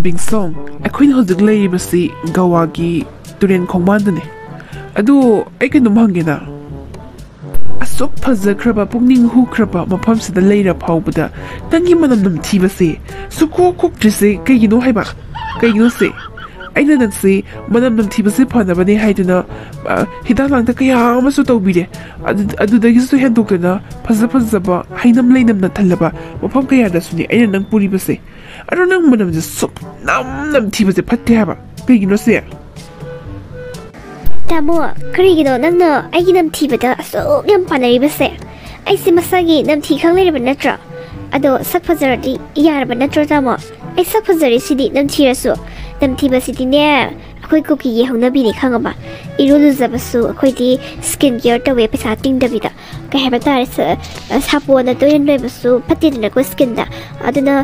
ꯕꯤꯡꯁꯣꯡ ꯑꯩꯈꯣꯏꯅ ꯍꯧꯖꯤꯛ ꯂꯩꯔꯤꯕꯁꯤ ꯒꯋꯥꯒꯤ ꯇꯨꯔꯦꯟ ꯈꯣꯡꯕꯥꯟꯗꯅꯤ ꯑꯗꯨ ꯑꯩ ꯀꯩꯅꯣꯝ ꯍꯪꯒꯦꯅ ꯑꯁꯨꯛ ꯐꯖꯈ꯭ꯔꯕ ꯄꯨꯛꯅꯤꯡ ꯍꯨꯈ꯭ꯔꯕ ꯃꯐꯝꯁꯤꯗ ꯂꯩꯔ ꯐꯥꯎꯕꯗ ꯅꯪꯒꯤ ꯃꯅꯝ ꯅꯝꯊꯤꯕꯁꯦ ꯁꯨꯛꯀꯣꯛ ꯀꯣꯛꯇ꯭ꯔꯤꯁꯦ ꯀꯩꯒꯤꯅꯣ ꯍꯥꯏꯕ ꯀꯩꯒꯤꯅꯣꯁꯦ ꯑꯩꯅ ꯅꯪꯁꯤ ꯃꯅꯝ ꯅꯝꯊꯤꯕꯁꯦ ꯐꯅꯕꯅꯦ ꯍꯥꯏꯗꯨꯅ ꯍꯤꯗꯥꯛ ꯂꯥꯡꯊꯛ ꯀꯌꯥ ꯑꯃꯁꯨ ꯇꯧꯕꯤꯔꯦ ꯑꯗꯨꯗꯒꯤꯁꯨ ꯍꯦꯟꯗꯣꯛꯇꯨꯅ ꯐꯖꯕ ꯍꯩꯅꯝ ꯂꯩꯅꯝꯅ ꯊꯜꯂꯕ ꯃꯐꯝ ꯀꯌꯥꯗꯁꯨꯅꯦ ꯑꯩꯅ ꯅꯪ ꯄꯨꯔꯤꯕꯁꯦ ꯑꯗꯣ ꯅꯪ ꯃꯅꯝꯁꯦ ꯅꯝꯊꯤꯕꯁꯦ ꯐꯠꯇꯦ ꯍꯥꯏꯕ ꯀꯩꯒꯤꯅꯣ ꯁꯦ ꯇꯥꯃꯣ ꯀꯔꯤꯒꯤꯅꯣ ꯅꯪꯅ ꯑꯩꯒꯤ ꯅꯝꯊꯤꯕꯗ ꯑꯁꯨꯛ ꯌꯥꯝ ꯄꯥꯅꯔꯤꯕꯁꯦ ꯑꯩꯁꯦ ꯃꯁꯥꯒꯤ ꯅꯝꯊꯤ ꯈꯪ ꯂꯩꯔꯕ ꯅꯠꯇ꯭ꯔꯣ ꯑꯗꯣ ꯁꯛ ꯐꯖꯔꯗꯤ ꯌꯥꯔꯕ ꯅꯠꯇ꯭ꯔꯣ ꯇꯥꯃꯣ ꯑꯩ ꯁꯛ ꯐꯖꯔꯤꯁꯤꯗꯤ ꯅꯝꯊꯤꯔꯁꯨ ꯅꯝꯊꯤꯕꯁꯤꯗꯤꯅꯦ ꯑꯩꯈꯣꯏ ꯀꯨꯀꯤꯒꯤ ꯍꯧꯅꯕꯤꯅꯤ ꯈꯪꯉꯕ ꯏꯔꯨ ꯂꯨꯖꯕꯁꯨ ꯑꯩꯈꯣꯏꯗꯤ ꯁ꯭ꯀꯤꯟ ꯀꯤꯌꯔ ꯇꯧꯋꯦ ꯄꯩꯁꯥ ꯇꯤꯡꯗꯕꯤꯗ ꯀꯩ ꯍꯥꯏꯕ ꯇꯥꯔꯦ ꯁꯥꯄꯣꯟꯅ ꯇꯣꯏꯅ ꯂꯣꯏꯕꯁꯨ ꯐꯠꯇꯦꯗꯅꯀꯣ ꯁ꯭ꯀꯤꯟꯗ ꯑꯗꯨꯅ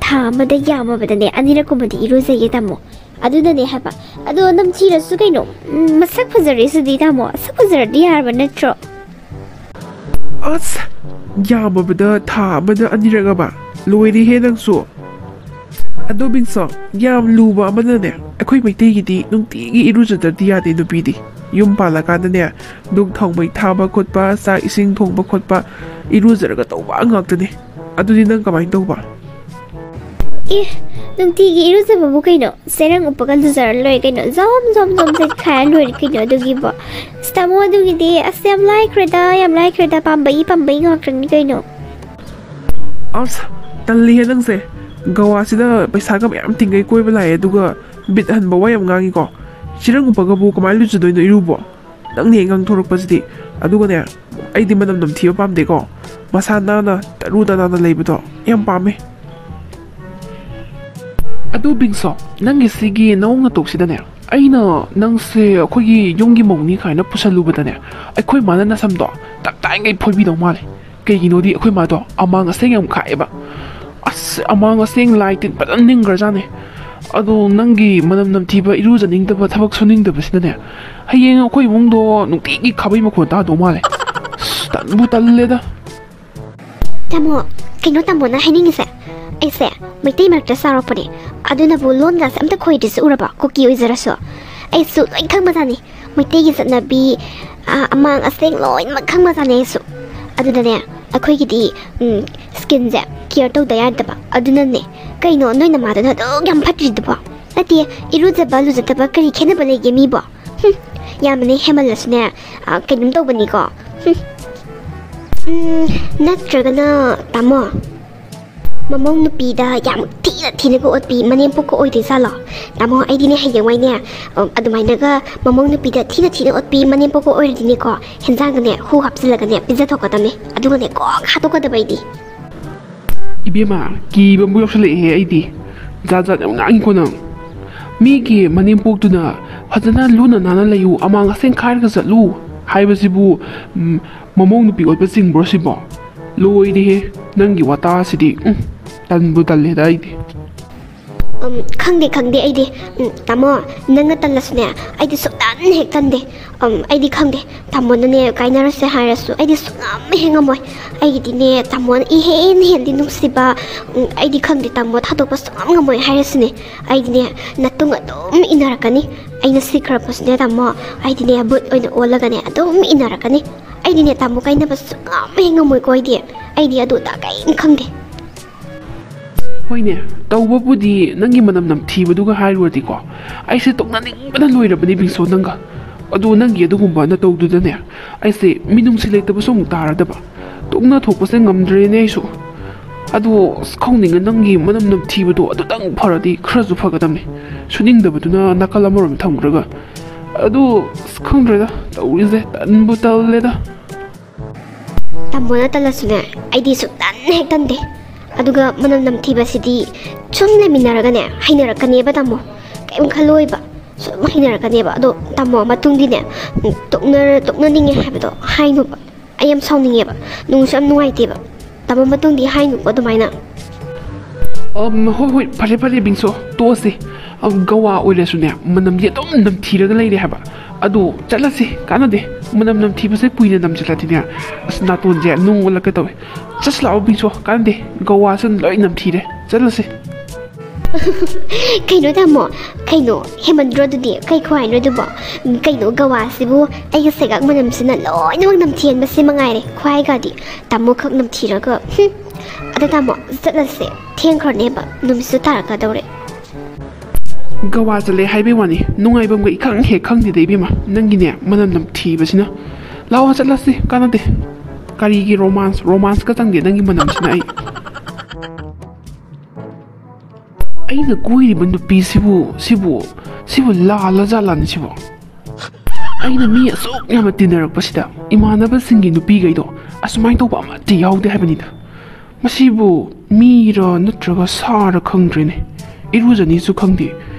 ꯊꯥ ꯑꯃꯗ ꯌꯥꯝꯃꯕꯗꯅꯦ ꯑꯅꯤꯔꯛꯀꯨꯝꯕꯗꯤ ꯏꯔꯨꯖꯩꯌꯦ ꯇꯥꯃꯣ ꯑꯗꯨꯅꯅꯦ ꯍꯥꯏꯕ ꯑꯗꯣ ꯅꯝꯊꯤꯔꯁꯨ ꯀꯩꯅꯣ ꯃꯁꯛ ꯐꯖꯔꯤꯁꯤꯗꯤ ꯇꯥꯃꯣ ꯁꯛ ꯐꯖꯔꯗꯤ ꯌꯥꯔꯕ ꯅꯠꯇ꯭ꯔꯣ ꯑꯁ ꯌꯥꯝꯃꯕꯗ ꯊꯥ ꯑꯃꯗ ꯑꯅꯤꯔꯛꯑꯕ ꯂꯣꯏꯔꯦꯍꯦ ꯅꯪꯁꯨ ꯑꯗꯣ ꯕꯤꯡꯁꯣ ꯌꯥꯝ ꯂꯨꯕ ꯑꯃꯅꯅꯦ ꯑꯩꯈꯣꯏ ꯃꯩꯇꯩꯒꯤꯗꯤ ꯅꯨꯡꯇꯤꯒꯤ ꯏꯔꯨꯖꯗ꯭ꯔꯗꯤ ꯌꯥꯗꯦ ꯅꯨꯄꯤꯗꯤ ꯌꯨꯝ ꯄꯥꯜꯂꯀꯥꯟꯗꯅꯦ ꯗꯨꯛ ꯊꯥꯎꯃꯩ ꯊꯥꯕ ꯈꯣꯠꯄ ꯆꯥꯛ ꯏꯁꯤꯡ ꯊꯣꯡꯕ ꯈꯣꯠꯄ ꯏꯔꯨꯖꯔꯒ ꯇꯧꯕ ꯉꯥꯛꯇꯅꯤ ꯑꯗꯨꯗꯤ ꯅꯪ ꯀꯃꯥꯏꯅ ꯇꯧꯕ ꯅꯨꯡꯇꯤꯒꯤ ꯏꯔꯨꯖꯕꯕꯨ ꯀꯩꯅꯣ ꯆꯦꯔꯪ ꯎꯞꯄꯒ ꯂꯨꯖꯔ ꯂꯣꯏꯔꯦ ꯀꯩꯅꯣ ꯖꯣꯝ ꯆꯠꯈꯥꯏꯔ ꯂꯣꯏꯔꯦ ꯀꯩꯅꯣ ꯑꯗꯨꯒꯤꯕꯣ ꯇꯥꯃꯣ ꯑꯗꯨꯒꯤꯗꯤ ꯑꯁ ꯌꯥꯝ ꯂꯥꯏꯈ꯭ꯔꯦꯗ ꯄꯥꯝꯕꯩ ꯉꯥꯛꯇꯅꯤ ꯀꯩꯅꯣ ꯑꯁ ꯇꯜꯂꯤꯍꯦ ꯅꯪꯁꯦ ꯒꯋꯥꯁꯤꯗ ꯄꯩꯁꯥꯒ ꯃꯌꯥꯝ ꯇꯤꯡꯒꯩ ꯀꯣꯏꯕ ꯂꯥꯛꯑꯦ ꯑꯗꯨꯒ ꯕꯤꯠ ꯍꯟꯕ ꯋꯥ ꯌꯥꯝ ꯉꯥꯡꯉꯤꯀꯣ ꯆꯦꯔꯪ ꯎꯞꯄꯒꯕꯨ ꯀꯃꯥꯏꯅ ꯂꯨꯖꯗꯣꯏꯅꯣ ꯏꯔꯨꯕꯣ ꯅꯪꯅ ꯍꯦꯛ ꯉꯥꯡꯊꯣꯔꯛꯄꯁꯤꯗꯤ ꯑꯗꯨꯒꯅꯦ ꯑꯩꯗꯤ ꯃꯅꯝ ꯅꯝꯊꯤꯕ ꯄꯥꯝꯗꯦꯀꯣ ꯃꯁꯥ ꯅꯥꯟꯅ ꯇꯔꯨ ꯇꯅꯥꯟꯅ ꯂꯩꯕꯗꯣ ꯌꯥꯝ ꯄꯥꯝꯃꯦ ꯑꯗꯨ ꯕꯤꯡꯁꯣ ꯅꯪꯒꯤ ꯁꯤꯒꯤ ꯅꯑꯣꯡ ꯅꯇꯧꯁꯤꯗꯅꯦ ꯑꯩꯅ ꯅꯪꯁꯦ ꯑꯩꯈꯣꯏꯒꯤ ꯌꯨꯝꯒꯤ ꯃꯧꯅꯤ ꯀꯥꯏꯅ ꯄꯨꯁꯜꯂꯨꯕꯗꯅꯦ ꯑꯩꯈꯣꯏ ꯃꯥꯅ ꯅꯁꯝꯗꯣ ꯇꯞ ꯇꯥꯏꯉꯩ ꯐꯣꯏꯕꯤꯗꯧ ꯃꯥꯜꯂꯦ ꯀꯩꯒꯤꯅꯣꯗꯤ ꯑꯩꯈꯣꯏ ꯃꯥꯗꯣ ꯑꯃꯥꯡ ꯑꯁꯦꯡ ꯌꯥꯝ ꯈꯥꯛꯑꯦꯕ ꯑꯁ ꯑꯃꯥꯡ ꯑꯁꯦꯡ ꯂꯥꯏ ꯇꯤꯟ ꯐꯖꯅ ꯅꯤꯡꯈ꯭ꯔꯖꯥꯠꯅꯦ ꯑꯗꯣ ꯅꯪꯒꯤ ꯃꯅꯝ ꯅꯝꯊꯤꯕ ꯏꯔꯨꯖꯅꯤꯡꯗꯕ ꯊꯕꯛ ꯁꯨꯅꯤꯡꯗꯕꯁꯤꯅꯅꯦ ꯍꯌꯦꯡ ꯑꯩꯈꯣꯏ ꯏꯃꯨꯡꯗꯣ ꯅꯨꯡꯇꯤꯒꯤ ꯈꯥꯕꯩ ꯃꯈꯣꯟ ꯇꯥꯗꯧ ꯃꯥꯜꯂꯦ ꯇꯟꯕꯨ ꯇꯜꯂꯦꯗ ꯇꯥꯃꯣ ꯀꯩꯅꯣ ꯇꯥꯃꯣꯅ ꯍꯥꯏꯅꯤꯡꯉꯤꯁꯦ ꯑꯩꯁꯦ ꯃꯩꯇꯩ ꯃꯔꯛꯇ ꯆꯥꯎꯔꯛꯄꯅꯦ ꯑꯗꯨꯅꯕꯨ ꯂꯣꯟꯒꯥꯁꯦ ꯑꯝꯇ ꯈꯣꯏꯗ꯭ꯔꯤꯁꯦ ꯎꯔꯕ ꯀꯨꯀꯤ ꯑꯣꯏꯖꯔꯁꯨ ꯑꯩꯁꯨ ꯂꯣꯏ ꯈꯪꯕꯖꯥꯠꯅꯤ ꯃꯩꯇꯩꯒꯤ ꯆꯠꯅꯕꯤ ꯑꯃꯥꯡ ꯑꯁꯦꯡ ꯂꯣꯏꯅꯃꯛ ꯈꯪꯕꯖꯥꯠꯅꯤ ꯑꯩꯁꯨ ꯑꯗꯨꯗꯅꯦ ꯑꯩꯈꯣꯏꯒꯤꯗꯤ ꯁ꯭ꯀꯤꯟꯁꯦ ꯀꯤꯌꯔ ꯇꯧꯗ ꯌꯥꯗꯕ ꯑꯗꯨꯅꯅꯦ ꯀꯩꯅꯣ ꯅꯣꯏ ꯅꯃꯥꯗꯨꯅ ꯑꯗꯨꯛ ꯌꯥꯝ ꯐꯠꯇ꯭ꯔꯤꯗꯨꯕꯣ ꯅꯠꯇꯦ ꯏꯔꯨꯖꯕ ꯂꯨꯖꯗꯕ ꯀꯔꯤ ꯈꯦꯠꯅꯕ ꯂꯩꯒꯦ ꯃꯤꯕꯣ ꯌꯥꯝꯅꯅꯦ ꯍꯦꯃꯜꯂꯁꯨꯅꯦ ꯀꯩꯅꯣꯝ ꯇꯧꯕꯅꯤꯀꯣ ꯅꯠꯇ꯭ꯔꯒꯅ ꯇꯥꯃꯣ ꯃꯃꯧ ꯅꯨꯄꯤꯗ ꯌꯥꯝ ꯊꯤꯅꯒ ꯑꯣꯠꯄꯤ ꯃꯅꯦꯝꯄꯣꯛꯀ ꯑꯣꯏꯗꯣꯏꯖꯥꯠꯂꯣ ꯇꯥꯃꯣ ꯑꯩꯗꯤꯅꯦ ꯍꯌꯦꯡꯋꯥꯏꯅꯦ ꯑꯗꯨꯃꯥꯏꯅꯒ ꯃꯃꯧ ꯅꯨꯄꯤꯗ ꯊꯤꯅ ꯑꯣꯠꯄꯤ ꯃꯅꯦꯝꯄꯣꯛꯀ ꯑꯣꯏꯔꯗꯤꯅꯦꯀோ ꯍꯦꯟꯖꯥꯡꯒꯅꯦ ꯍꯨ ꯍꯥꯞꯆꯤꯜꯂꯒꯅꯦ ꯄꯤꯖꯊꯣꯛꯀꯗꯕꯅꯦ ꯑꯗꯨꯒꯅꯦ ꯀꯣꯛ ꯍꯥꯠꯇꯣꯛꯀꯗꯕ ꯑꯩꯗꯤ ꯏꯕꯦꯝꯃ ꯀꯤꯕ ꯑꯃꯨꯛ ꯌꯥꯎꯁꯜꯂꯛꯑꯦꯍꯦ ꯑꯩꯗꯤ ꯖꯥꯠ ꯌꯥꯝ ꯉꯥꯡꯉꯤꯀꯣ ꯅꯪ ꯃꯤꯒꯤ ꯃꯅꯦꯝꯄꯣꯛꯇꯨꯅ ꯐꯖꯅ ꯂꯨꯅ ꯅꯥꯟꯅ ꯂꯩꯌꯨ ꯑꯃꯥꯡ ꯑꯁꯦꯡ ꯈꯥꯏꯔꯒ ꯆꯠꯂꯨ ꯍꯥꯏꯕꯁꯤꯕꯨ ꯃꯃꯧ ꯅꯨꯄꯤ ꯑꯣꯠꯄ ꯆꯤꯡꯕ꯭ꯔꯣ ꯁꯤꯕꯣ ꯂꯣꯏꯔꯦꯍꯦ ꯅꯪꯒꯤ ꯋꯥꯇꯥꯁꯤꯗꯤ ꯇꯟꯕꯨ ꯇꯜꯂꯦꯗ ꯑꯩꯗꯤ ꯈꯪꯗꯦ ꯑꯩꯗꯤ ꯇꯥꯃꯣ ꯅꯪꯅ ꯇꯜꯂꯁꯨꯅꯦ ꯑꯩꯗꯤ ꯁꯨꯛꯇꯟ ꯍꯦꯛ ꯇꯟꯗꯦ ꯑꯩꯗꯤ ꯈꯪꯗꯦ ꯇꯥꯃꯣꯅꯅꯦ ꯀꯥꯏꯅꯔꯁꯦ ꯍꯥꯏꯔꯁꯨ ꯑꯩꯗꯤ ꯁꯨꯡꯉꯝ ꯍꯦꯛ ꯉꯝꯃꯣꯏ ꯑꯩꯒꯤꯗꯤꯅꯦ ꯇꯥꯃꯣꯅ ꯍꯦꯟꯗꯤ ꯅꯨꯡꯁꯤꯕ ꯑꯩꯗꯤ ꯈꯪꯗꯦ ꯇꯥꯃꯣ ꯊꯥꯗꯣꯛꯄ ꯁꯨꯡꯉꯝ ꯉꯝꯃꯣই ꯍꯥꯏꯔꯁꯨꯅꯦ ꯑꯩꯗꯤꯅꯦ ꯅꯇꯨꯡ ꯑꯗꯨꯝ ꯏꯟꯅꯔꯛꯀꯅꯤ ꯑꯩꯅ ꯁꯤꯈ꯭ꯔꯕꯁꯨꯅꯦ ꯇꯥꯃꯣ ꯑꯩꯗꯤꯅꯦ ꯕꯨꯠ ꯑꯣꯏꯅ ꯑꯣꯜꯂꯒꯅꯦ ꯑꯗꯨꯝ ꯏꯟꯅꯔꯛꯀꯅꯤ ꯑꯩꯗꯤꯅꯦ ꯇꯥꯃꯣ ꯀꯥꯏꯅꯕ ꯁꯨꯡꯉꯝ ꯍꯦꯛ ꯉꯝꯃꯣꯏꯀꯣ ꯑꯩꯗꯤ ꯑꯗꯨꯗ ꯀꯔꯤꯝꯈꯪꯗꯦ ꯍꯣꯏꯅꯦ ꯇꯧꯕꯕꯨꯗꯤ ꯅꯪꯒꯤ ꯃꯅꯝ ꯅꯝꯊꯤꯕꯗꯨꯒ ꯍꯥꯏꯔꯨꯔꯗꯤꯀꯣ ꯑꯩꯁꯦ ꯇꯣꯛꯅꯅꯤꯡꯕꯅ ꯂꯣꯏꯔꯕꯅꯤ ꯕꯤꯡꯁꯣ ꯅꯪꯒ ꯑꯗꯣ ꯅꯪꯒꯤ ꯑꯗꯨꯒꯨꯝꯕ ꯅꯇꯧꯗꯨꯗꯅꯦ ꯑꯩꯁꯦ ꯃꯤꯅꯨꯡꯁꯤ ꯂꯩꯇꯕꯁꯨ ꯑꯃꯨꯛ ꯇꯥꯔꯗꯕ ꯇꯣꯛꯅ ꯊꯣꯛꯄꯁꯦ ꯉꯝꯗ꯭ꯔꯦꯅꯦ ꯑꯩꯁꯨ ꯑꯗꯣ ꯈꯪꯅꯤꯡꯉꯦ ꯅꯪꯒꯤ ꯃꯅꯝ ꯅꯝꯊꯤꯕꯗꯣ ꯑꯗꯨꯇꯪ ꯐꯔꯗꯤ ꯈꯔꯁꯨ ꯐꯒꯗꯕꯅꯤ ꯁꯨꯅꯤꯡꯗꯕꯗꯨꯅ ꯅꯥꯀꯜ ꯑꯃꯔꯣꯝ ꯊꯝꯈ꯭ꯔꯒ ꯑꯗꯨ ꯈꯪꯗ꯭ꯔꯦꯗ ꯇꯧꯔꯤꯁꯦ ꯇꯟꯕꯨ ꯇꯜꯂꯦꯗ ꯇꯥꯃꯣꯅ ꯇꯜꯂꯁꯨꯅꯦ ꯑꯩꯗꯤ ꯁꯨꯛꯇꯟ ꯍꯦꯛ ꯇꯟꯗꯦ ꯑꯗꯨꯒ ꯃꯅꯝ ꯅꯝꯊꯤꯕꯁꯤꯗꯤ ꯁꯨꯝ ꯂꯩꯃꯤꯟꯅꯔꯒꯅꯦ ꯍꯩꯅꯔꯛꯀꯅꯦꯕ ꯇꯥꯃꯣ ꯀꯩꯝ ꯈꯜꯂꯣꯏꯕ ꯁꯨꯝ ꯍꯩꯅꯔꯛꯀꯅꯦꯕ ꯑꯗꯣ ꯇꯥꯃꯣ ꯃꯇꯨꯡꯗꯤꯅꯦ ꯇꯣꯛꯅꯅꯤꯡꯉꯦ ꯍꯥꯏꯕꯗꯣ ꯍꯥꯏꯅꯨꯕ ꯑꯩ ꯌꯥꯝ ꯁꯥꯎꯅꯤꯡꯉꯦꯕ ꯅꯨꯡꯁꯨ ꯌꯥꯝ ꯅꯨꯡꯉꯥꯏꯇꯦꯕ ꯇꯥꯃꯣ ꯃꯇꯨꯡꯗꯤ ꯍꯥꯏꯅꯨꯀꯣ ꯑꯗꯨꯃꯥꯏꯅ ꯍꯣꯏ ꯐꯔꯦ ꯕꯤꯡꯁꯣ ꯇꯣꯛꯑꯁꯤ ꯒꯋꯥ ꯑꯣꯏꯔꯁꯨꯅꯦ ꯃꯅꯝꯗꯤ ꯑꯗꯨꯝ ꯅꯝꯊꯤꯔꯒ ꯂꯩꯔꯦ ꯍꯥꯏꯕ ꯑꯗꯣ ꯆꯠꯂꯁꯤ ꯀꯥꯟꯅꯗꯦ ꯃꯅꯝ ꯅꯝꯊꯤꯕꯁꯦ ꯀꯨꯏꯅ ꯅꯝꯁꯤꯜꯂꯗꯤꯅꯦ ꯑꯁ ꯅꯥꯇꯣꯟꯁꯦ ꯅꯨꯡ ꯑꯣꯜꯂꯛꯀꯦ ꯇꯧꯋꯦ ꯆꯠꯁꯤ ꯂꯥꯛꯑꯣ ꯕꯤꯡꯁꯣ ꯀꯥꯟꯅꯗꯦ ꯒꯋꯥꯁꯨ ꯂꯣꯏ ꯅꯝꯊꯤꯔꯦ ꯆꯠꯂꯁꯤ Kaino tamo, kaino hemandro dudi, kai kwai no dubo, kaino gawa sibu, ay segak manam sina loy no nam tien basi mangai kwai gadi, tamo kak nam tira ka. Ada tamo, zala se, tien kar neba, num su tar ka dore. Gawa zale hai be wani, nungai bam ga ikang he kang di dei bima, nangi ne manam nam thi basina. Lawa chatla se, kana de. Kari gi romance ka tang de nangi manam sina ai. Aina koi ri nupi sibu la jalan sibu. Aina mi asok yama tinarak pasida, imanaba singi nupi gaido, asumai to ba ma ti yaude habanida. Masibu mi ra natraga sara khangdrene. Irujani su khangdi.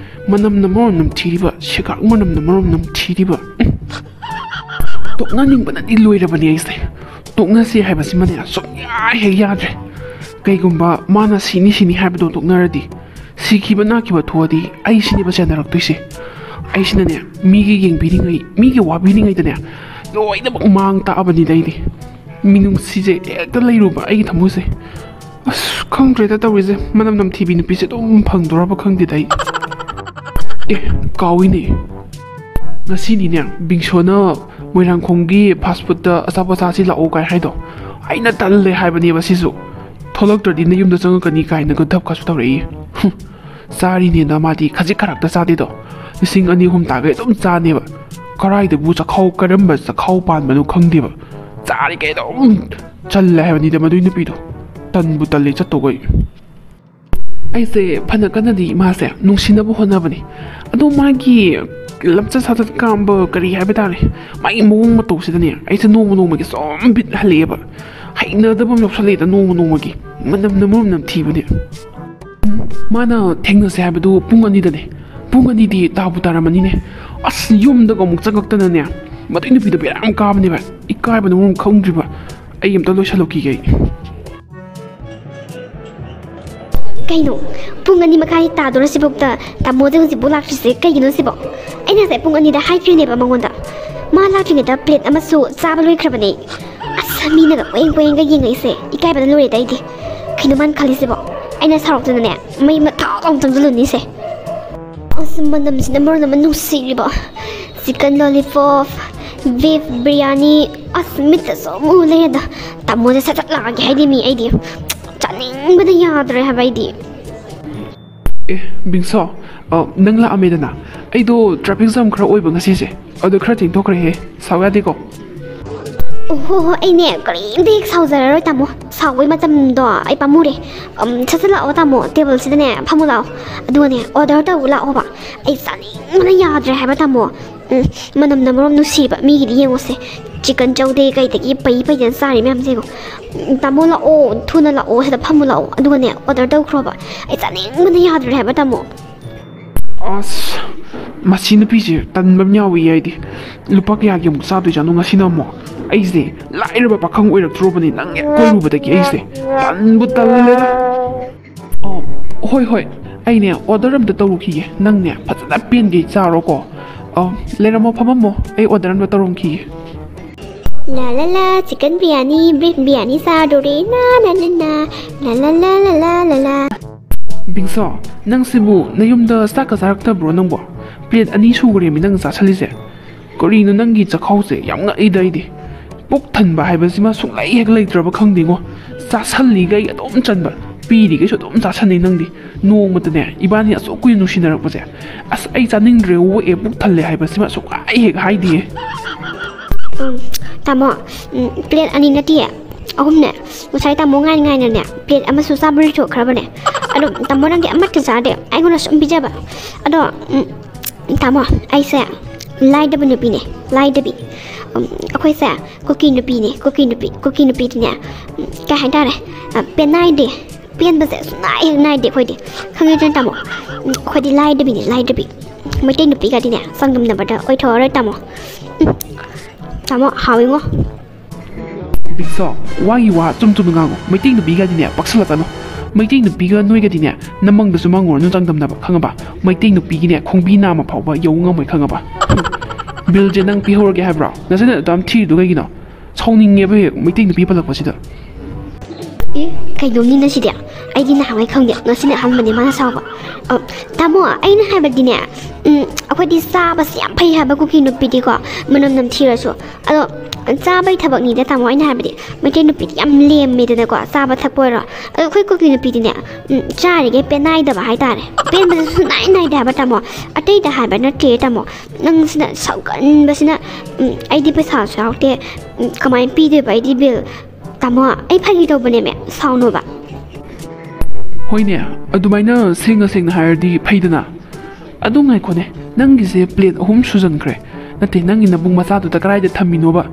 Manam namor nam thiriba, shikak manam namor nam thiriba. Tokna ningbana di loirabani aise. Tokna si haibasi mane asok ya he yadre. Kaigumba mana sini habdo toknaradi. Sikiba nakiba thuadi ai sini ba chanaraktoise. Ai sinane migi yengbiringai, migi wabiringai dane. Loina bak mang ta abani daidi. Minung sije ekta leiruba ai thamuse. As khangdre ta tawise manam nam thibi nupi se dum phangdora ba khangdi dai. Kawini ngasini ne bingsona moirang khonggi fast food da asapa sa si la o kai haido aina talle haibani basisu tholok todi ne yum da chang kani kai na gadap ka su tawrei sari ne na madi khaji kharak da sadi do sing ani hum ta ga dum cha ne ba karai de bu cha khau karam ba cha khau pan manu khangdi ba chari ke dum challe haibani da madu nupi do tan bu talle chatto goi aise phana kanadi mase nungsinabu honabani adu magi lamcha satat kamba kari habitare mai mong mato sidani aise no magi som bit haleba haina da bam lopsale da no magi manam nam thibani mana thengna se habadu pungani dane pungani di tabu taramani ne as yum da gomuk changakta ne matai nu pida beram kabani ba ikai ba no khongdri ba ai am ta lo shaloki gai Kaino, pungani makai ta dora sibukta, ta mode husi bulak sise kaino sibo. Aina se pungani da hai krine ba mangonda. Ma la krine da plate amasu sabaloi krabani. Asami na weng ga yingai se, ikai ba lori dai di. Kaino man khali sibo. Aina sarok tu ne, mai ma ta ong tang zulu ni se. Asmanam sin namor na manu siribo. Chicken lollipop, beef biryani, asmita so mu le da. Ta mode sa ta la ga hai di mi ai di. Chaning bada yadre habaidi. Bingso, nang la amedana. Aido traffic jam khra oi bang sise. Ado khra ting thokre he. Sawya de ko. Oh, ai ne kari dik sauzara roi tamo. Sawai matam do ai pamure. Chasala o tamo table sida ne phamula. Adu ne order ta ula oba. Ai chaning bada yadre haba tamo. Manam namorom nusiba mi gi yengose. Chicken chowde kai tagi pai jan sari mem sego. Tamo la o thuna la o sida phamula o adu ne order ta khroba. Ai chaning bada yadre haba tamo. As machine pije tan bam nyawi ai di. Lupa kya gi mu sa du janu ngasina mo. Aise laira ba pakhang oirak throbani nang ko ruba da gi aise. Tan bu talle. Hoi. Ai ne order am da tawu ki nang ne phajana pen gi charo ko. Lera mo phamamo ai order am da tarum ki. La chicken biryani, beef biryani sadore na la. Bingso, nang sibu nayumda saka sarakta bro nang bo. Plate ani sugure mi nang sa chalise. Kori no nang gi chakhau se yam nga ai dai di. Puk than ba hai ba sima sung lai hek lai traba khang dingo. Sa salli gai adom chan ba. Pi di gai so dom sa chan nei nang di. No mata ne ibani aso ku nu sinarak ba se. As ai chaning re wo e puk thalle hai ba sima sung ai hek hai di. Tamo, plate ani na tiya. Ahum ne, musai tamo ngai na ne. Plate ama susa beri tu kerana ne. Ado tamo nanti amat kesade. Ai guna sumbi jaba. Ado tamo, ai saya lai debi nupi ne, lai debi. Aku saya KuKi nupi ne, KuKi nupi ne. Kah ada ne, pen nai de, pen besar nai de kau de. Kami jangan tamo, kau di lai debi ne, lai debi. Meitei nupi kadi ne, sanggam na pada, oi thora tamo. Tamo hawi ngo. Bingso, wagi wa tum ngango. Meitei nupi kadi ne, paksala tano. Meitei nupi ga noi kadi ne, namang da sumangor nu jangdam na ba khanga ba. Meitei nupi gi ne khongbi na ma phau ba yau nga moi khanga ba. Bill je nang pi hor ge habra. Nasana dam thi du ga gi no. Chongning nge ba meitei nupi palak ba sida. Kai dong ni na sidia. ꯑꯩꯗꯤ ꯅꯍꯥꯟꯋꯥꯏ ꯈꯪꯗꯦ ꯉꯁꯤꯅ ꯑꯍꯥꯟꯕꯅꯦ ꯃꯥꯅ ꯁꯥꯎꯕ ꯇꯥꯃꯣ ꯑꯩꯅ ꯍꯥꯏꯕꯗꯤꯅꯦ ꯑꯩꯈꯣꯏꯗꯤ ꯆꯥꯕꯁꯤ ꯌꯥꯝ ꯐꯩ ꯍꯥꯏꯕ ꯀꯨꯀꯤ ꯅꯨꯄꯤꯗꯤꯀꯣ ꯃꯅꯝ ꯅꯝꯊꯤꯔꯁꯨ ꯑꯗꯣ ꯆꯥꯕꯩ ꯊꯕꯛꯅꯤꯗ ꯇꯥꯃꯣ ꯑꯩꯅ ꯍꯥꯏꯕꯗꯤ ꯃꯩꯇꯩ ꯅꯨꯄꯤꯗꯤ ꯌꯥꯝ ꯂꯦꯝꯃꯦꯗꯅꯀꯣ ꯆꯥꯕ ꯊꯛꯄ ꯑꯣꯏꯔꯣ ꯑꯗꯣ ꯑꯩꯈꯣꯏ ꯀꯨꯀꯤ ꯅꯨꯄꯤꯗꯤꯅꯦ ꯆꯥꯔꯤꯒꯩ ꯄꯦꯟꯅꯥꯏꯗꯕ ꯍꯥꯏꯇꯥꯔꯦ ꯄꯦꯟꯕꯗꯁꯨ ꯅꯥꯏ ꯅꯥꯏꯗꯦ ꯍꯥꯏꯕ ꯇꯥꯃꯣ ꯑꯇꯩꯗ ꯍꯥꯏꯕ ꯅꯠꯇꯦ ꯇꯥꯃꯣ ꯅꯪꯁꯤꯅ ꯁꯥꯎꯒꯟꯕꯁꯤꯅ ꯑꯩꯗꯤ ꯄꯩꯁꯥꯁꯨ ꯌꯥꯎꯗꯦ ꯀꯃꯥꯏꯅ ꯄꯤꯗꯣꯏꯕ ꯑꯩꯗꯤ ꯕꯤꯜ ꯇꯥꯃꯣ ꯑꯩ ꯐꯥꯒꯤ ꯇꯧꯕꯅꯦꯃꯦ ꯁꯥꯎꯅꯣꯕ ꯍꯣꯏꯅꯦ ꯑꯗꯨꯃꯥꯏꯅ ꯁꯦꯡꯅ ꯁꯦꯡꯅ ꯍꯥꯏꯔꯗꯤ ꯐꯩꯗꯅ ꯑꯗꯨ ꯉꯥꯏꯈꯣꯅꯦ ꯅꯪꯒꯤꯁꯦ ꯄ꯭ꯂꯦꯠ 3 ꯁꯨꯖꯟꯈ꯭ꯔꯦ ꯅꯠꯇꯦ ꯅꯪꯒꯤ ꯅꯕꯨꯡ ꯃꯆꯥꯗꯨꯗ ꯀꯗꯥꯏꯗ ꯊꯝꯃꯤꯅꯣꯕ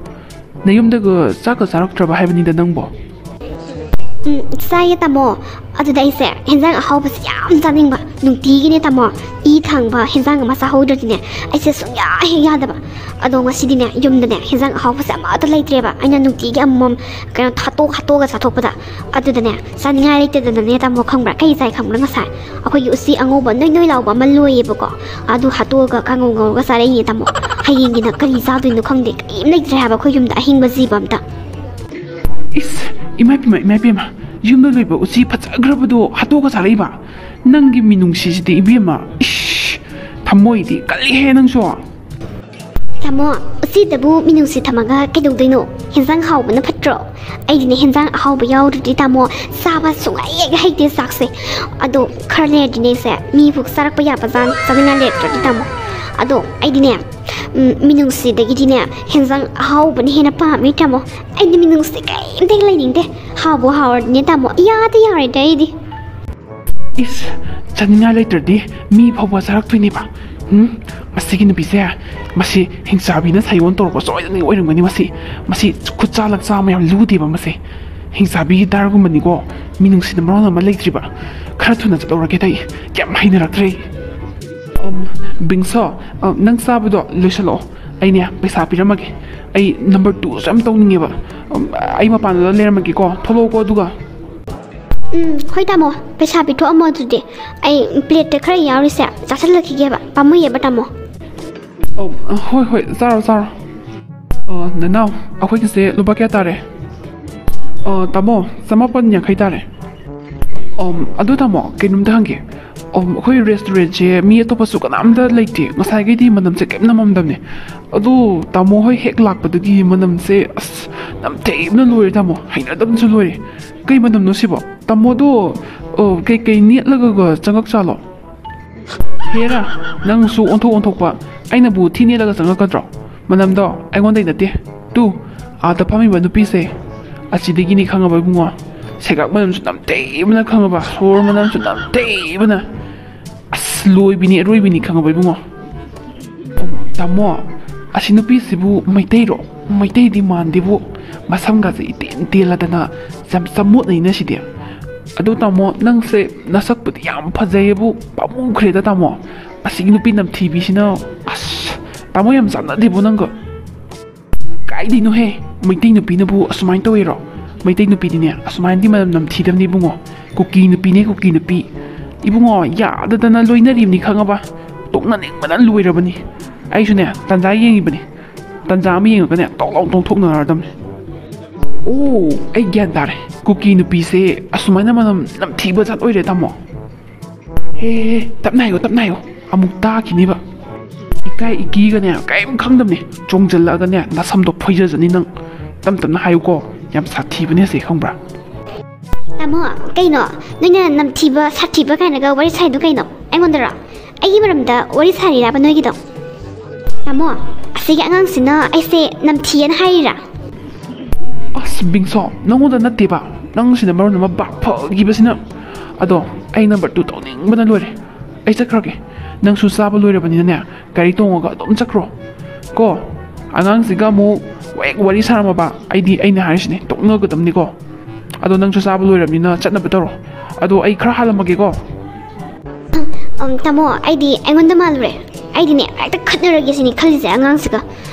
ꯅꯌꯨꯝꯗꯒ ꯆꯥꯛꯀ ꯆꯥꯔꯛꯇ꯭ꯔꯕ ꯍꯥꯏꯕꯅꯤꯗ ꯅꯪꯕꯣ ꯆꯥꯏꯌꯦ ꯇꯥꯃꯣ ꯑꯗꯨꯗ ꯑꯩꯁꯦ ꯍꯦꯟꯖꯥꯡ ꯑꯍꯥꯎꯕꯁꯦ ꯌꯥꯝ ꯆꯥꯅꯤꯡꯕ ꯅꯨꯡꯇꯤꯒꯤꯅꯦ ꯇꯥꯃꯣ ꯏ ꯊꯥꯡꯕ ꯍꯦꯟꯖꯥꯡ ꯑꯃ ꯆꯥꯍꯧꯗ꯭ꯔꯗꯤꯅꯦ ꯑꯩꯁꯦ ꯁꯨꯡꯌꯥ ꯍꯦꯛ ꯌꯥꯗꯕ ꯑꯗꯣ ꯉꯁꯤꯗꯤꯅꯦ ꯌꯨꯝꯗꯅꯦ ꯍꯦꯟꯖꯥꯡ ꯑꯍꯥꯎꯕꯁꯦ ꯑꯃꯠꯇ ꯂꯩꯇ꯭ꯔꯦꯕ ꯑꯩꯅ ꯅꯨꯡꯇꯤꯒꯤ ꯑꯃꯃꯝ ꯀꯩꯅꯣ ꯍꯥꯠꯇꯣꯛꯑꯒ ꯆꯥꯊꯣꯛꯄꯗ ꯑꯗꯨꯗꯅꯦ ꯆꯥꯅꯤꯡꯉꯥꯏ ꯂꯩꯇꯗꯅꯅꯦ ꯇꯥꯃꯣ ꯈꯪꯕ꯭ꯔꯥ ꯀꯩ ꯆꯥꯏ ꯈꯪꯕ꯭ꯔꯥ ꯉꯁꯥꯏ ꯑꯩꯈꯣꯏꯒꯤ ꯎꯆꯤ ꯑꯉꯧꯕ ꯅꯣꯏ ꯅꯣꯏ ꯂꯥꯎꯕ ꯑꯃ ꯂꯣꯏꯌꯦꯕꯀꯣ ꯑꯗꯨ ꯍꯥꯠꯇꯣꯛꯑꯒ ꯀꯥꯡꯉꯧ ꯉꯧꯔꯒ ꯆꯥꯔꯛꯏꯅꯦ ꯇꯥꯃꯣ ꯍꯌꯦꯡꯒꯤꯅ ꯀꯔꯤ ꯆꯥꯗꯣꯏꯅꯣ ꯈꯪꯗꯦ ꯀꯔꯤꯝ ꯂꯩꯇ꯭ꯔꯦ ꯍꯥꯏꯕ ꯑꯩꯈꯣꯏ ꯌꯨꯝꯗ ꯑꯍꯤꯡꯕ ꯖꯤꯕ ꯑꯝꯇ ꯏꯁ ꯏꯃꯥ ꯄꯦꯝꯃ ꯌꯨꯝꯗ ꯂꯣꯏꯕ ꯎꯆꯤ ꯐꯖꯈ꯭ꯔꯕꯗꯣ ꯍꯥꯠꯇꯣꯛꯑꯒ ꯆꯥꯔꯛꯏꯕ ꯅꯪꯒꯤ ꯃꯤꯅꯨꯡꯁꯤꯁꯤꯗꯤ ꯏꯕꯦꯝꯃ ꯏꯁ ꯊꯝꯃꯣꯏꯗꯤ ꯀꯜꯂꯤꯍꯦ ꯅꯪꯁꯨ ꯇꯥꯃꯣ ꯎꯆꯤꯗꯕꯨ ꯃꯤꯅꯨꯡꯁꯤ ꯊꯝꯃꯒ ꯀꯩꯗꯧꯗꯣꯏꯅꯣ ꯍꯦꯟꯖꯥꯡ ꯍꯥꯎꯕꯅ ꯐꯠꯇ꯭ꯔꯣ ꯑꯩꯗꯤꯅꯦ ꯍꯦꯟꯖꯥꯡ ꯑꯍꯥꯎꯕ ꯌꯥꯎꯗ꯭ꯔꯗꯤ ꯇꯥꯃꯣ ꯆꯥꯕ ꯁꯨꯡꯍꯩ ꯍꯩꯇꯦ ꯆꯥꯛꯁꯦ ꯑꯗꯣ ꯈꯔ ꯂꯩꯔꯗꯤꯅꯦ ꯑꯩꯁꯦ ꯃꯤꯕꯨ ꯆꯥꯔꯛꯄ ꯌꯥꯕ ꯆꯥꯅꯤꯡꯉꯥꯏ ꯂꯩꯔꯛꯇ꯭ꯔꯗꯤ ꯇꯥꯃꯣ ꯑꯗꯣ ꯑꯩꯗꯤꯅꯦ ꯃꯤꯅꯨꯡꯁꯤꯗꯒꯤꯗꯤꯅꯦ ꯍꯦꯟꯖꯥꯡ ꯑꯍꯥꯎꯕꯅ ꯍꯦꯟꯅ ꯄꯥꯝꯃꯤ ꯇꯥꯃꯣ ꯑꯩꯗꯤ ꯃꯤꯅꯨꯡꯁꯤ ꯀꯩꯝꯇ ꯂꯩꯅꯤꯡꯗꯦ ꯍꯥꯎꯕ ꯍꯥꯎꯔꯗꯤꯅꯦ ꯇꯥꯃꯣ ꯏꯌꯥꯗ ꯌꯥꯔꯦꯗ ꯑꯩꯗꯤ ꯏꯁ ꯆꯥꯅꯤꯡꯉꯥꯏ ꯂꯩꯇ꯭ꯔꯗꯤ ꯃꯤ ꯐꯥꯎꯕ ꯆꯥꯔꯛꯇꯣꯏꯅꯦꯕ ꯃꯁꯤꯒꯤ ꯅꯨꯄꯤꯁꯦ ꯃꯁꯤ ꯍꯤꯡꯆꯥꯕꯤꯅ ꯁꯩꯑꯣꯟ ꯇꯧꯔꯛꯄ ꯁꯣꯏꯗꯅ ꯑꯣꯏꯔꯝꯒꯅꯤ ꯃꯁꯤ ꯈꯨꯠꯆꯥ ꯂꯛꯆꯥ ꯑꯃ ꯌꯥꯝ ꯂꯨꯗꯦꯕ ꯃꯁꯤ ꯍꯤꯡꯆꯥꯕꯤꯒꯤ ꯗꯥꯔꯒꯨꯝꯕꯅꯤꯀꯣ ꯃꯤꯅꯨꯡꯁꯤꯅ ꯃꯔꯣꯟ ꯑꯃ ꯂꯩꯇ꯭ꯔꯤꯕ ꯈꯔ ꯊꯨꯅ ꯆꯠꯍꯧꯔꯒꯦ ꯇꯩ ꯀꯌꯥꯝ ꯍꯩꯅꯔꯛꯇ꯭ꯔꯦ ꯕꯤꯡꯁꯣ ꯅꯪ ꯆꯥꯕꯗꯣ ꯂꯣꯏꯁꯤꯜꯂꯛꯑꯣ ꯑꯩꯅꯦ ꯄꯩꯁꯥ ꯄꯤꯔꯝꯃꯒꯦ ꯑꯩ ꯅꯝꯕꯔ 2ꯁꯨ ꯌꯥꯝ ꯇꯧꯅꯤꯡꯉꯦꯕ ꯑꯩ ꯃꯄꯥꯟꯗꯨꯗ ꯂꯩꯔꯝꯃꯒꯦꯀꯣ ꯊꯣꯛꯂꯛꯑꯣꯀꯣ ꯑꯗꯨꯒ ꯍꯣꯏ ꯇꯥꯃꯣ ꯄꯩꯁꯥ ꯄꯤꯊꯣꯛꯑꯝꯃꯣ ꯑꯗꯨꯗꯤ ꯑꯩ ꯄ꯭ꯂꯦꯠꯇ ꯈꯔ ꯌꯥꯎꯔꯤꯁꯦ ꯆꯥꯁꯤꯜꯂꯛꯈꯤꯒꯦꯕ ꯄꯥꯝꯃꯨꯏꯌꯦꯕ ꯇꯥꯃꯣ ꯍꯣꯏ ꯆꯥꯔꯣ ꯅꯅꯥꯎ ꯑꯩꯈꯣꯏꯒꯤꯁꯦ ꯂꯨꯄꯥ ꯀꯌꯥ ꯇꯥꯔꯦ ꯇꯥꯃꯣ 150 ꯇꯥꯔꯦ ꯑꯗꯨ ꯇꯥꯃꯣ ꯀꯩꯅꯣꯝꯇ ꯍꯪꯒꯦ ꯑꯩꯈꯣꯏ ꯔꯦꯁꯇꯨꯔꯦꯟꯁꯦ ꯃꯤ ꯑꯇꯣꯞꯄꯁꯨ ꯀꯅꯥꯝꯇ ꯂꯩꯇꯦ ꯉꯁꯥꯏꯈꯩꯗꯤ ꯃꯅꯝꯁꯦ ꯀꯩꯝ ꯅꯝꯃꯝꯗꯕꯅꯦ ꯑꯗꯨ ꯇꯥꯃꯣ ꯍꯣꯏ ꯍꯦꯛ ꯂꯥꯛꯄꯗꯒꯤ ꯃꯅꯝꯁꯦ ꯑꯁ ꯅꯝꯊꯤꯕꯅ ꯂꯣꯏꯔꯦ ꯇꯥꯃꯣ ꯍꯩꯅꯗꯕꯅꯁꯨ ꯂꯣꯏꯔꯦ ꯀꯩ ꯃꯅꯝꯅꯣ ꯁꯤꯕꯣ ꯇꯥꯃꯣꯗꯣ ꯀꯩ ꯅꯦꯠꯂꯒ ꯆꯪꯉꯛꯆꯥꯠꯂꯣ ꯍꯦꯔꯥ ꯅꯪꯁꯨ ꯑꯣꯟꯊꯣꯛꯄ ꯑꯩꯅꯕꯨ ꯊꯤ ꯅꯦꯠꯂꯒ ꯆꯪꯉꯛꯀꯗ꯭ꯔꯣ ꯃꯅꯝꯗꯣ ꯑꯩꯉꯣꯟꯗꯩ ꯅꯠꯇꯦ ꯑꯥꯗ ꯐꯝꯃꯤꯕ ꯅꯨꯄꯤꯁꯦ ꯑꯁꯤꯗꯒꯤꯅꯤ ꯈꯪꯉꯕ ꯏꯕꯨꯡꯉꯣ ꯁꯦꯒꯥꯛ ꯃꯅꯝꯁꯨ ꯅꯝꯊꯤꯕꯅ ꯈꯪꯉꯕ ꯁꯣꯔ ꯃꯅꯝꯁꯨ ꯅꯝꯊꯤꯕꯅ ꯑꯁ ꯂꯣꯏꯕꯤꯅꯤ ꯑꯔꯣꯏꯕꯤꯅꯤ ꯈꯪꯉꯕ ꯏꯕꯨꯡꯉꯣ ꯇꯥꯃꯣ ꯑꯁꯤ ꯅꯨꯄꯤꯁꯤꯕꯨ ꯃꯩꯇꯩꯔꯣ ꯃꯩꯇꯩꯗꯤ ꯃꯥꯟꯗꯦꯕꯨ ꯃꯁꯝꯒꯁꯦ ꯏꯇꯦꯟ ꯇꯦꯜꯂꯗꯅ ꯌꯥꯝ ꯆꯃꯣꯠꯅꯩꯅ ꯁꯤꯗꯤ ꯑꯗꯨ ꯇꯥꯃꯣ ꯅꯪꯁꯦ ꯅꯁꯛꯄꯨꯗꯤ ꯌꯥꯝ ꯐꯖꯩꯌꯦꯕꯨ ꯄꯥꯝꯃꯨꯈ꯭ꯔꯦꯗ ꯇꯥꯃꯣ ꯑꯁꯤꯒꯤ ꯅꯨꯄꯤ ꯅꯝꯊꯤꯕꯤꯁꯤꯅ ꯑꯁ ꯇꯥꯃꯣ ꯌꯥꯝ ꯆꯥꯟꯅꯗꯦꯕꯣ ꯅꯪꯒ ꯀꯥꯏꯗꯩꯅꯣꯍꯦ ꯃꯩꯇꯩ ꯅꯨꯄꯤꯅꯕꯨ ꯑꯁꯨꯃꯥꯏꯅ ꯇꯧꯏꯔꯣ ꯃꯩꯇꯩ ꯅꯨꯄꯤꯗꯤꯅꯦ ꯑꯁꯨꯃꯥꯏꯅꯗꯤ ꯃꯅꯝ ꯅꯝꯊꯤꯗꯕꯅꯤ ꯏꯕꯨꯡꯉꯣ ꯀꯨꯀꯤ ꯅꯨꯄꯤꯅꯦ ꯀꯨꯀꯤ ꯅꯨꯄꯤ ꯏꯕꯨꯡꯉꯣ ꯌꯥꯗꯗꯅ ꯂꯣꯏꯅꯔꯤꯕꯅꯤ ꯈꯪꯉꯕ ꯇꯣꯛꯅꯅꯤꯡꯕꯅ ꯂꯣꯏꯔꯕꯅꯤ ꯑꯩꯁꯨꯅꯦ ꯇꯟꯖꯥ ꯌꯦꯡꯉꯤꯕꯅꯤ ꯇꯟꯖꯥ ꯑꯃ ꯌꯦꯡꯉꯒꯅꯦ ꯇꯣꯛ ꯂꯥꯎ ꯇꯣꯡꯊꯣꯛꯅꯔꯗꯕꯅꯤ ꯑꯣ ꯑꯩ ꯒ꯭ꯌꯥꯟ ꯇꯥꯔꯦ ꯀꯨꯀꯤ ꯅꯨꯄꯤꯁꯦ ꯑꯁꯨꯃꯥꯏꯅ ꯃꯅꯝ ꯅꯝꯊꯤꯕ ꯖꯥꯠ ꯑꯣꯏꯔꯦ ꯇꯥꯃꯣ ꯍꯦ ꯇꯞꯅ ꯍꯥꯏꯌꯣ ꯑꯃꯨꯛ ꯇꯥꯈꯤꯅꯦꯕ ꯏꯀꯥꯏ ꯏꯀꯤꯒꯅꯦ ꯀꯔꯤꯝ ꯈꯪꯗꯕꯅꯤ ꯆꯣꯡꯖꯜꯂꯛꯑꯒꯅꯦ ꯅꯁꯝꯗꯣ ꯐꯣꯏꯖꯖꯅꯤ ꯅꯪ ꯇꯞꯅ ꯍꯥꯏꯌꯨꯀꯣ ꯌꯥꯝ ꯁꯥꯊꯤꯕꯅꯦ ꯁꯤ ꯈꯪꯕ꯭ꯔꯥ ꯇꯥꯃꯣ ꯀꯩꯅꯣ ꯅꯣꯏꯅ ꯅꯝꯊꯤꯕ ꯁꯥꯊꯤꯕ ꯀꯥꯏꯅꯒ ꯋꯥꯔꯤ ꯁꯥꯏꯗꯣ ꯀꯩꯅꯣ ꯑꯩꯉꯣꯟꯗꯔꯣ ꯑꯩꯒꯤ ꯃꯔꯝꯗ ꯋꯥꯔꯤ ꯁꯥꯔꯤꯔꯕ ꯅꯣꯏꯒꯤꯗꯣ ꯇꯥꯃꯣ ꯑꯁꯤꯒꯤ ꯑꯉꯥꯡꯁꯤꯅ ꯑꯩꯁꯦ ꯅꯝꯊꯤꯌꯦꯅ ꯍꯥꯏꯔꯤꯔꯥ ꯑꯁ ꯕꯤꯡꯁꯣ ꯅꯪꯉꯣꯟꯗ ꯅꯠꯇꯦꯕ ꯅꯪꯁꯤꯅ ꯃꯔꯣꯟ ꯑꯃ ꯕꯥꯛ ꯐꯈꯤꯕꯁꯤꯅ ꯑꯗꯣ ꯑꯩ ꯅꯝꯕꯔ 2 ꯇꯧꯅꯤꯡꯕꯅ ꯂꯣꯏꯔꯦ ꯑꯩ ꯆꯠꯈ꯭ꯔꯒꯦ ꯅꯪꯁꯨ ꯆꯥꯕ ꯂꯣꯏꯔꯕꯅꯤꯅꯅꯦ ꯒꯥꯔꯤ ꯇꯣꯡꯉꯒ ꯑꯗꯨꯝ ꯆꯠꯈ꯭ꯔꯣ ꯀꯣ ꯑꯉꯥꯡꯁꯤꯒ ꯑꯃꯨꯛ ꯍꯦꯛ ꯋꯥꯔꯤ ꯁꯥꯔꯝꯃꯕ ꯑꯩꯅ ꯍꯥꯏꯔꯤꯁꯤꯅꯦ ꯇꯣꯛꯅꯒꯗꯕꯅꯤꯀꯣ ꯑꯗꯣ ꯅꯪꯁꯨ ꯆꯥꯕ ꯂꯣꯏꯔꯕꯅꯤꯅ ꯆꯠꯅꯕ ꯇꯧꯔꯣ ꯑꯗꯣ ꯑꯩ ꯈꯔ ꯍꯥꯜꯂꯝꯃꯒꯦꯀꯣ ꯇꯥꯃꯣ ꯑꯩꯗꯤ ꯑꯩꯉꯣꯟꯗ ꯃꯥꯜꯂꯨꯔꯦ ꯑꯩꯗꯤꯅꯦ ꯍꯦꯛꯇ ꯈꯠꯅꯔꯒꯦ ꯁꯤꯅꯤ ꯈꯜꯂꯤꯁꯦ ꯑꯉꯥꯡꯁꯤꯒ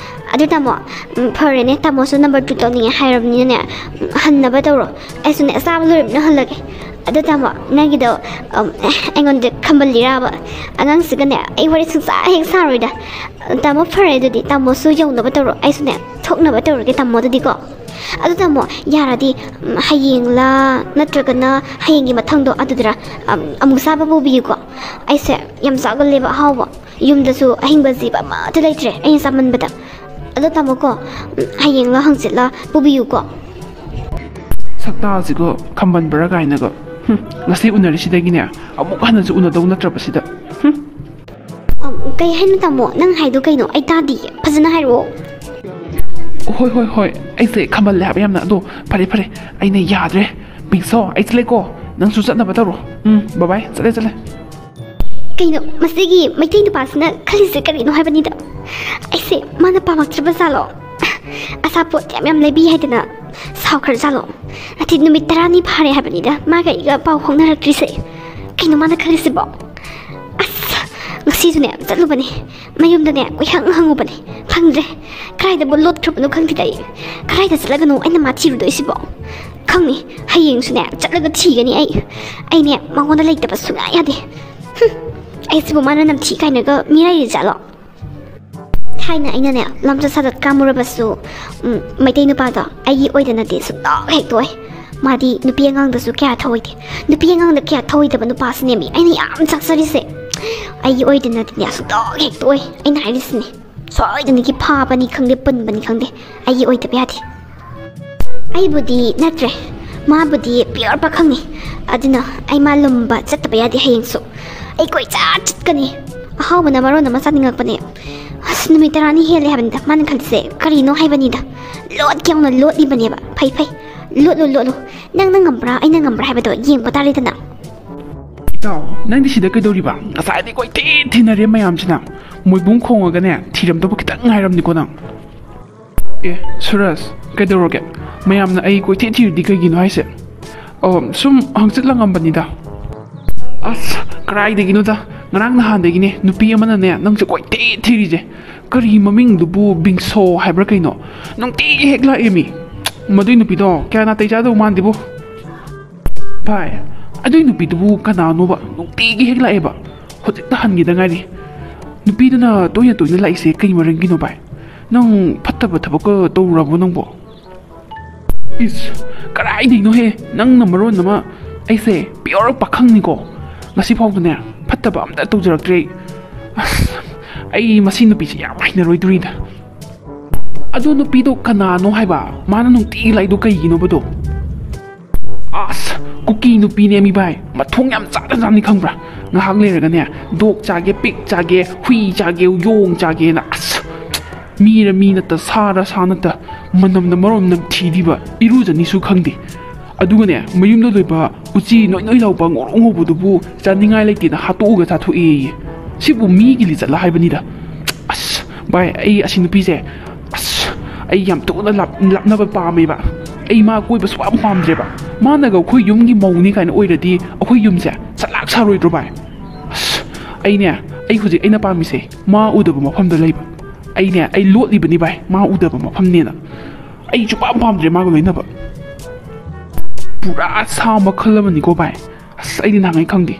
ꯑꯗꯨ ꯇꯥꯃꯣ ꯐꯔꯦꯅꯦ ꯇꯥꯃꯣꯁꯨ नंबर 2 ꯇꯧꯅꯤꯡꯉꯦ ꯍꯥꯏꯔꯕꯅꯤꯅꯅꯦ ꯍꯟꯅꯕ ꯇꯧꯔꯣ ꯑꯩꯁꯨꯅꯦ ꯆꯥꯕ ꯂꯣꯏꯔꯕꯅꯤꯅ ꯍꯜꯂꯒꯦ ꯑꯗꯨ ꯇꯥꯃꯣ ꯅꯪꯒꯤꯗꯣ ꯑꯩꯉꯣꯟꯗ ꯈꯝꯕꯜꯂꯤꯔꯥꯕ ꯑꯉꯥꯡꯁꯤꯒꯅꯦ ꯑꯩ ꯋꯥꯔꯤ ꯁꯨꯡꯁꯥ ꯍꯦꯛ ꯁꯥꯔꯣꯏꯗ ꯇꯥꯃꯣ ꯐꯔꯦ ꯑꯗꯨꯗꯤ ꯇꯥꯃꯣꯁꯨ ꯌꯧꯅꯕ ꯇꯧꯔꯣ ꯑꯩꯁꯨꯅꯦ ꯊꯣꯛꯅꯕ ꯇꯧꯔꯒꯦ ꯇꯥꯃꯣ ꯑꯗꯨꯗꯤꯀꯣ ꯑꯗꯨ ꯇꯥꯃꯣ ꯌꯥꯔꯗꯤ ꯍꯌꯦꯡꯂ ꯅꯠꯇ꯭ꯔꯒꯅ ꯍꯌꯦꯡꯒꯤ ꯃꯊꯪꯗꯣ ꯑꯗꯨꯗꯔ ꯑꯃꯨꯛ ꯆꯥꯕ ꯄꯨꯕꯤꯌꯨꯀꯣ ꯑꯩꯁꯦ ꯌꯥꯝ ꯆꯥꯒꯜꯂꯦꯕ ꯑꯍꯥꯎꯕ ꯌꯨꯝꯗꯁꯨ ꯑꯍꯤꯡꯕ ꯖꯤꯕ ꯑꯃꯠꯇ ꯂꯩꯇ꯭ꯔꯦ ꯑꯩꯅ ꯆꯥꯃꯟꯕꯗ ꯑꯗꯣ ꯇꯥꯃꯣꯀꯣ ꯍꯌꯦꯡꯂ ꯍꯪꯆꯤꯠꯂ ꯄꯨꯕꯤꯌꯨꯀꯣ ꯁꯛꯇꯥꯁꯤꯒ ꯈꯝꯕꯟꯕ꯭ꯔꯥ ꯀꯥꯏꯅꯒ ngasi unarisida amuk hana su unadau natrabasida kay haino tamo nang haido kaino ai tadi fazana hairo hoi ai se khamal le habam na do pare ai ne yadre bingso ai tle ko nang su satna bataro bye bye chale kaino masigi Meitei nu pasna khali se karino haibani da ai se mana pamak traba salo asa pot yam lebi haidana saukar salo ati numit tarani phare haibani da maga iga pau khongna rakri se kaino mana khali se bo ngasi ne chalu bani mayum da ne ko hangu bani phangre kai da bolot thrup no khangti dai kai da chalaga no aina ma thiru doi si bo khangni hayeng su ne chalaga thigani ai ne mangon da leita ba su ya de ai si bo mana nam thi kai na ga mirai jalo thaina aina ne lamja sadat kamura basu Meitei nu pa da ai oi da na de su da hek toi madi nupi angang da su kya thoi de nupi angang da kya thoi da ba nu pas ne mi aina yam chaksari se ai oi da na de su da hek toi aina haris ne soi da ni ki pha bani khangde pan bani khangde ai oi da bya de ai budi natre ma budi pure pa khangni adina ai ma lumba chat ba ya de hayeng su ai koi cha chit kani ahaw bana maro na ma saningak pane asnumi tarani hele haban da man khalse kari no hai bani da lot kyang na lot ni bani ba phai lot nang ngambra ai nang ngambra hai ba do yeng ba tari da na itaw nang di sida kai dori ba asai di koi thina re mayam china moibung khonga ga ne thiram do kitang ngairam ni ko nang Suras kai doroge mayam na ai koi thir di kai gi no haise sum hangchit langam bani da as krai de gi no da ngarang na han de gi ne nupi amana ne nang se koi thiri je kari maming du bu bingso haibra kai no nong ti hekla emi madui nupi do kya na tai ja do man dibu bai adui nupi du kana no ba nong ti gi hekla e ba hojik ta han gi da ngari nupi du na toya lai se kai marang gi no bai nang phatta ba thaba ko to ra bo nang bo is karai ding no he nang na maron na ma ai se pure pakhang ni ko ngasi phau ne phatta ba amda to jarak tre ai masi nupi se yam haina roi duri da adu nupi do kana no hai ba mana nung ti lai do kai gi no ba do as KuKi nupi ne mi bai mathong yam cha da ni khang bra ngahak le ra ne dok cha ge pik cha ge hui cha ge yong cha ge na as mi na ta sara sana ta manam na marom nam thi di ba iru jani su khang di aduga ne mayum do loi ba uchi noi lau ba ngorong bu du bu chaningai lai ti na hatu ga cha thu e sibu mi gi li chala hai bani da as bai ai asin nupi je as ai yam tu na lap na ba pa mai ba ai ma koi ba swam pam je ba ma na ga khoi yum gi mau ni kai na oi ra di akhoi yum je salak sa roi dro bai as ai ne ai huji ai na pa mi se ma u da ba ma pham da lai ba ai ne ai lot li bani bai ma u da ba ma pham ne na ai chu pam je ma ga loi na ba pura sa ma khala mani ko bai as ai na ngai khang di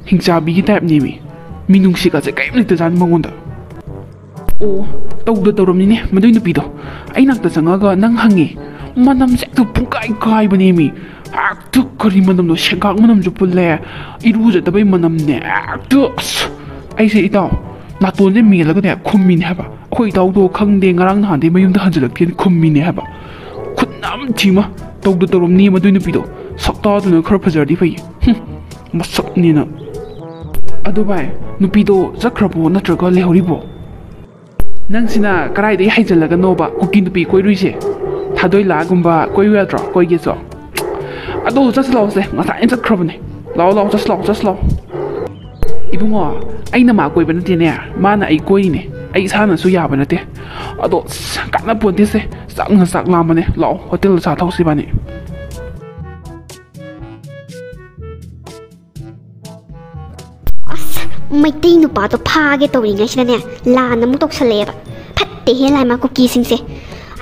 hingcha bi gi type ni mi minung si ka se kai ni ta jan mangon da o tawram ni ne madui nupi do ai nak ta changa ga nang hangi manam se tu pukai bani mi ak tu kari manam do shegak manam ju pulle iru ja da bai manam ne ak tu ai se itaw na ton je mi la ga ne khummi ne haba khoi taw do khang de ngarang na de mayum da hanjulak ken khummi ne haba khutnam thima tawram ni madui nupi do sakta du na khar phajar di phai masak ni na adu bai nupi do zakrabo natraga lehoribo nangsina karai dei haijalaga noba KuKi nupi koirui se thadoi la gumba koiwa tro koige so adu just law se ngasa en zakrabo ne law just law ibungo aina ma koiba nate ne mana ai koi ne ai sana su ya ba nate adu kana ponte se sak la mane law hotel sa thau si bani Meitei nu pa to pha ge to ri ngai sina ne la na mu tok sale ba phatte he lai ma KuKi sing se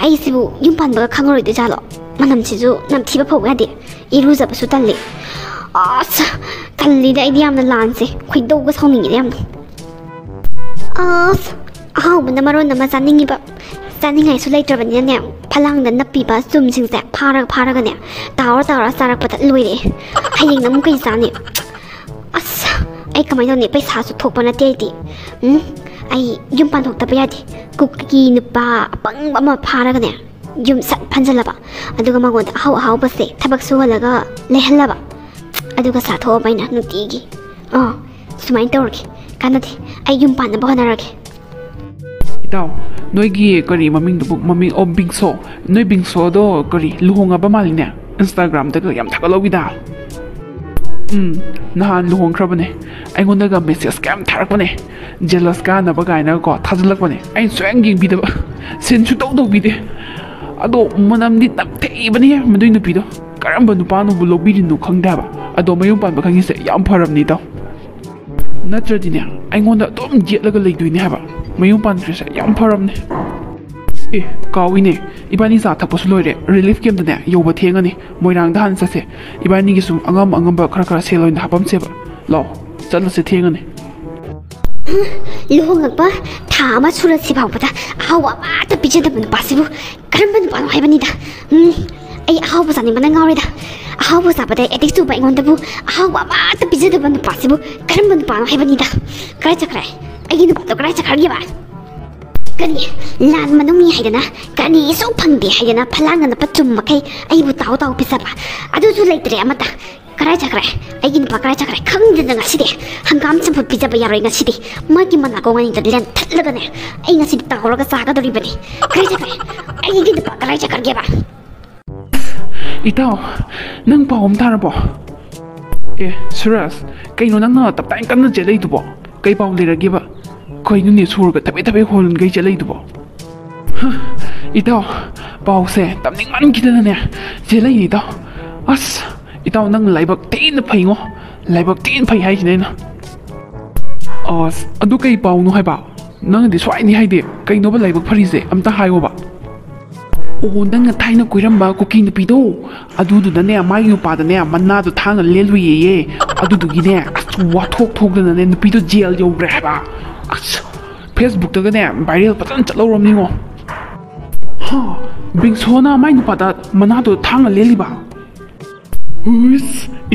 ai sibu yum pan ba khang roi de jalo manam chi ju nam thi ba phau ga de iru za ba su tan le as talli da idiam na lan se khoi do ga song ni yam as aw ban na maron na ma san ni ba चानिंगाइसु लेट्रबनिने फलांगदा नप्पीबा चुमसिंगसे फारगने तावरा चारकपदा लोइरे हयेंग नमु कै चानि अस ai kamai no ne paisa su thokpa na te ti ai yum pan thokta pa yadi KuKi nupa apang ama phara ga ne yum sat phanjala ba aduga magon da haw ba se thabak su halaga lehalla ba aduga sa tho baina nuti gi sumai tawrki kanati ai yum pan na bahana rake itaw noigi kari maming du maming ob bingso noi bingso do kari luhonga ba maline Instagram da ga yam thakalowi da nahan luhong krabane ai ngonda ga message scam tharakpane jealous ka na ba gaina ko thajlakpane ai swang ging bidaba sen chu tau bide ado manam ni tam thei bani madui nu pido karamba nu pa nu bu lobiri nu khangda ba ado mayum pan ba khangi se yam pharam ni taw natradi ne ai ngonda tom jetlaga leidui ne haba mayum pan se yam pharam ne kawine ibani za thapos loire relief camp da ne yoba thengani moirang da han sa se ibani gi sum angam ba khara seloin da hapam se ba lo chala se thengani luhong ba tha ma sura si ba ba hawa ma ta pije da ban pasibu karam ban ban hai bani da ai hawa ba sani mana ngawre da hawa sa ba da edik tu ba ngon da bu hawa ma ta pije da ban pasibu karam ban ban hai bani da kai chakrai ai gi nu ba to kai chakar gi ba kani lan manung ni haidana kani so phangde haidana phalanga na pachum makai ai bu tau pisaba adu su leitre amata karai chakrai ai gin pakrai chakrai khangde na ngasi de hangam champut pisaba yaroi ngasi de magi mana ko ngani de len thallaga ne ai ngasi tawraga saga dori bani karai chakrai ai gin pakrai chakar ge ba itaw nang paom tarabo suras kaino nang na taptain kan na jelei dubo kai paom lerage ba koi nu ne surga tabe holun gai chalai dubo itaw pau se tamning man kidana ne chalai ni taw as itaw nang laibak tin phaingo laibak tin phai hai ne na as adu kai pau nu hai ba nang di swai ni hai de kai no ba laibak phari se amta hayo ba o nang thai na koiram ba KuKi na pido adu du da ne mai yu pa da ne manna du thang lelu ye adu du gi ne wa thok da ne pido jail yo bre ba Facebook da ne viral patan chalo rom ni ngo bing sona mai nu pada mana do thang leli ba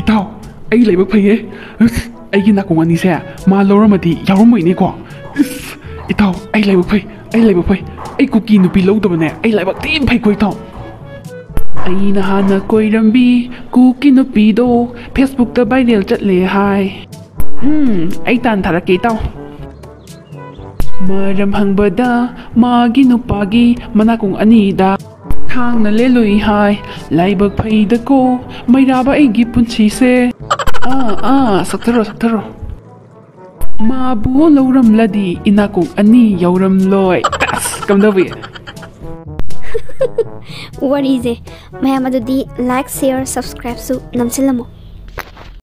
itaw ai lai ba phaye ai gi na ko ngani se ma loramati yaromoi ni ko itaw ai lai ba phai ai KuKi nu pi lo da ne ai lai ba tin phai koi taw ai na hana koi rambi KuKi nu pi do Facebook da viral chat le hai ai tan thara ke taw maram hangbada magi nupagi manakong anida thang na leloi hai laibak phaida ko mairaba ai gi punchi se saktaro ma bu loram ladi inakong ani yauram loi tas kamdawi what is it mayam adudi like share subscribe su namsilamo